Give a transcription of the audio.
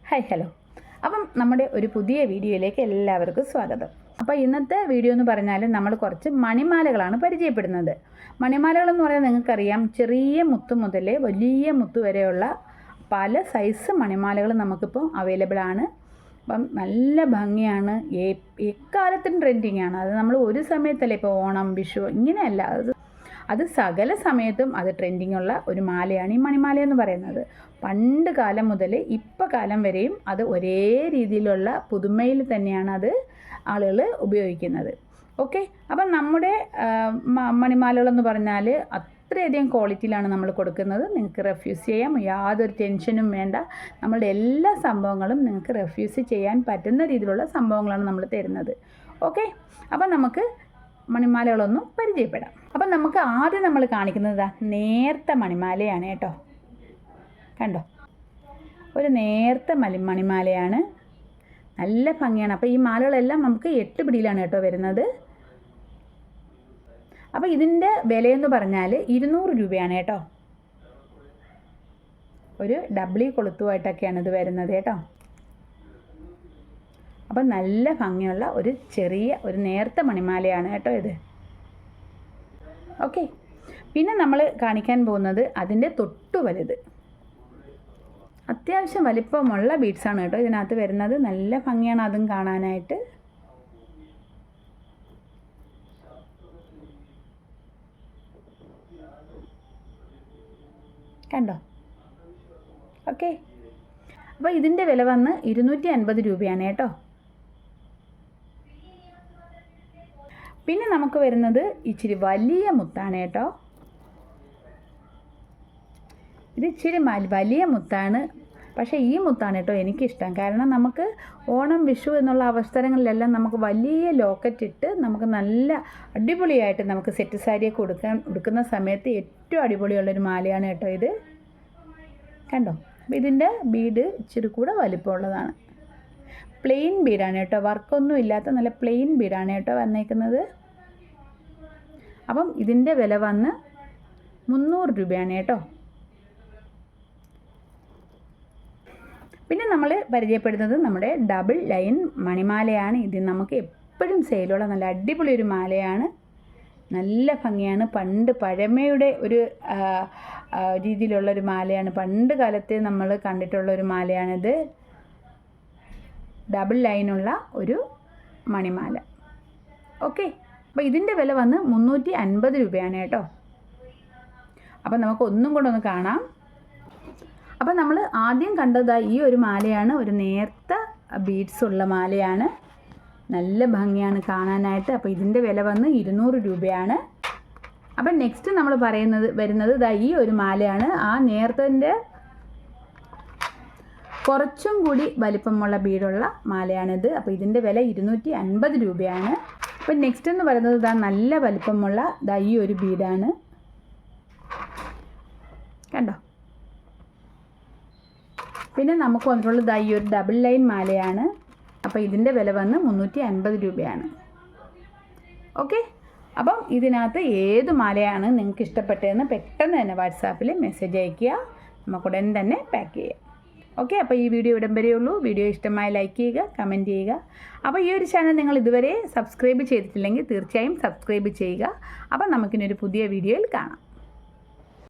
Hi hello. അപ്പം നമ്മുടെ ഒരു പുതിയ വീഡിയോയിലേക്ക് എല്ലാവർക്കും സ്വാഗതം. അപ്പോൾ ഇന്നത്തെ വീഡിയോ എന്ന് പറഞ്ഞാൽ നമ്മൾ കുറച്ച് മണിമാലകളാണ് പരിചയപ്പെടുന്നത്. മണിമാലകളെന്ന് പറയുന്നത് നിങ്ങൾക്കറിയാം, ചെറിയ മുത്ത് മുതൽ വലിയ മുത്ത് വരെയുള്ള പല സൈസ് മണിമാലകൾ നമുക്കിപ്പോൾ അവൈലബിൾ ആണ്. അപ്പം നല്ല ഭംഗിയാണ്, എക്കാലത്തും ട്രെൻഡിങ് ആണ്. അത് നമ്മൾ ഒരു സമയത്തല്ല, ഇപ്പോൾ ഓണം, വിഷു ഇങ്ങനെയല്ല, അത് സകല സമയത്തും അത് ട്രെൻഡിങ് ഉള്ള ഒരു മാലയാണ് ഈ മണിമാല എന്ന് പറയുന്നത്. പണ്ട് കാലം മുതൽ ഇപ്പോൾ കാലം വരെയും അത് ഒരേ രീതിയിലുള്ള പുതുമയിൽ തന്നെയാണ് അത് ആളുകൾ ഉപയോഗിക്കുന്നത്. ഓക്കെ, അപ്പം നമ്മുടെ മണിമാലകളെന്ന് പറഞ്ഞാൽ അത്രയധികം ക്വാളിറ്റിയിലാണ് നമ്മൾ കൊടുക്കുന്നത്. നിങ്ങൾക്ക് റെഫ്യൂസ് ചെയ്യാം, യാതൊരു ടെൻഷനും വേണ്ട. നമ്മളുടെ എല്ലാ സംഭവങ്ങളും നിങ്ങൾക്ക് റെഫ്യൂസ് ചെയ്യാൻ പറ്റുന്ന രീതിയിലുള്ള സംഭവങ്ങളാണ് നമ്മൾ തരുന്നത്. ഓക്കെ, അപ്പം നമുക്ക് മണിമാലകളൊന്നും പരിചയപ്പെടാം. അപ്പം നമുക്ക് ആദ്യം നമ്മൾ കാണിക്കുന്നത് നേർത്ത മണിമാലയാണ് കേട്ടോ. കണ്ടോ, ഒരു നേർത്ത മണിമാലയാണ്, നല്ല ഭംഗിയാണ്. അപ്പോൾ ഈ മാലകളെല്ലാം നമുക്ക് 8 പിടിയിലാണ് കേട്ടോ വരുന്നത്. അപ്പോൾ ഇതിൻ്റെ വിലയെന്ന് പറഞ്ഞാൽ 200 രൂപയാണ് കേട്ടോ. ഒരു ഡബിളി കൊളുത്തുമായിട്ടൊക്കെയാണ് ഇത് വരുന്നത് കേട്ടോ. അപ്പം നല്ല ഭംഗിയുള്ള ഒരു ചെറിയ ഒരു നേർത്ത മണിമാലയാണ് കേട്ടോ ഇത്. ഓക്കെ, പിന്നെ നമ്മൾ കാണിക്കാൻ പോകുന്നത് അതിൻ്റെ തൊട്ടു വലുത്, അത്യാവശ്യം വലിപ്പമുള്ള ബീഡ്സാണ് കേട്ടോ ഇതിനകത്ത് വരുന്നത്. നല്ല ഭംഗിയാണ് അതും കാണാനായിട്ട്. കണ്ടോ? ഓക്കെ, അപ്പോൾ ഇതിൻ്റെ വില വന്ന് 250 രൂപയാണ് കേട്ടോ. പിന്നെ നമുക്ക് വരുന്നത് ഇച്ചിരി വലിയ മുത്താണ് കേട്ടോ. ഇത് ഇച്ചിരി വലിയ മുത്താണ്, പക്ഷേ ഈ മുത്താണ് കേട്ടോ എനിക്കിഷ്ടം. കാരണം നമുക്ക് ഓണം, വിഷു എന്നുള്ള അവസരങ്ങളിലെല്ലാം നമുക്ക് വലിയ ലോക്കറ്റ് ഇട്ട് നമുക്ക് നല്ല അടിപൊളിയായിട്ട് നമുക്ക് സെറ്റ് സാരിയൊക്കെ ഉടുക്കുന്ന സമയത്ത് ഏറ്റവും അടിപൊളിയുള്ളൊരു മാലയാണ് കേട്ടോ ഇത്. കണ്ടോ? അപ്പോൾ ഇതിൻ്റെ ബീഡ് ഇച്ചിരി കൂടെ വലിപ്പമുള്ളതാണ്. പ്ലെയിൻ ബീഡാണ് കേട്ടോ, വർക്കൊന്നും ഇല്ലാത്ത നല്ല പ്ലെയിൻ ബീഡാണ് കേട്ടോ വന്നേക്കുന്നത്. അപ്പം ഇതിൻ്റെ വില വന്ന് 300 രൂപയാണ് കേട്ടോ. പിന്നെ നമ്മൾ പരിചയപ്പെടുന്നത് നമ്മുടെ ഡബിൾ ലൈൻ മണിമാലയാണ്. ഇത് നമുക്ക് എപ്പോഴും സെയിലുള്ള നല്ല അടിപൊളി ഒരു മാലയാണ്, നല്ല ഭംഗിയാണ്. പണ്ട് പഴമയുടെ ഒരു രീതിയിലുള്ളൊരു മാലയാണ്, പണ്ട് കാലത്തെ നമ്മൾ കണ്ടിട്ടുള്ളൊരു മാലയാണിത്. ഡബിൾ ലൈനുള്ള ഒരു മണിമാല. ഓക്കെ, അപ്പോൾ ഇതിൻ്റെ വില വന്ന് 350 രൂപയാണ് കേട്ടോ. അപ്പം നമുക്ക് ഒന്നും കൂടെ ഒന്ന് കാണാം. അപ്പം നമ്മൾ ആദ്യം കണ്ടത് ഈ ഒരു മാലയാണ്, ഒരു നേർത്ത ബീഡ്സ് ഉള്ള മാലയാണ്, നല്ല ഭംഗിയാണ് കാണാനായിട്ട്. അപ്പോൾ ഇതിൻ്റെ വില വന്ന് 200 രൂപയാണ്. അപ്പം നെക്സ്റ്റ് നമ്മൾ വരുന്നത് ഈ ഒരു മാലയാണ്. ആ നേർത്തൻ്റെ കുറച്ചും കൂടി വലിപ്പമുള്ള ബീഡുള്ള മാലയാണിത്. അപ്പോൾ ഇതിൻ്റെ വില 250 രൂപയാണ്. അപ്പം നെക്സ്റ്റ് എന്ന് പറയുന്നത് നല്ല വലിപ്പമുള്ള ഈ ഒരു ബീഡാണ്. കണ്ടോ? പിന്നെ നമുക്ക് വന്നിട്ടുള്ളത് ഈ ഒരു ഡബിൾ ലൈൻ മാലയാണ്. അപ്പോൾ ഇതിൻ്റെ വില വന്ന് 350 രൂപയാണ്. ഓക്കെ, അപ്പം ഇതിനകത്ത് ഏത് മാലയാണ് നിങ്ങൾക്ക് ഇഷ്ടപ്പെട്ടതെന്ന് പെട്ടെന്ന് തന്നെ വാട്സാപ്പിൽ മെസ്സേജ് അയയ്ക്കുക, നമുക്കുടൻ തന്നെ പാക്ക് ചെയ്യാം. ഓക്കെ, അപ്പോൾ ഈ വീഡിയോ ഇവിടം വരെയുള്ളൂ. വീഡിയോ ഇഷ്ടമായി ലൈക്ക് ചെയ്യുക, കമൻറ്റ് ചെയ്യുക. അപ്പോൾ ഈ ഒരു ചാനൽ നിങ്ങൾ ഇതുവരെ സബ്സ്ക്രൈബ് ചെയ്തിട്ടില്ലെങ്കിൽ തീർച്ചയായും സബ്സ്ക്രൈബ് ചെയ്യുക. അപ്പോൾ നമുക്കിനൊരു പുതിയ വീഡിയോയിൽ കാണാം.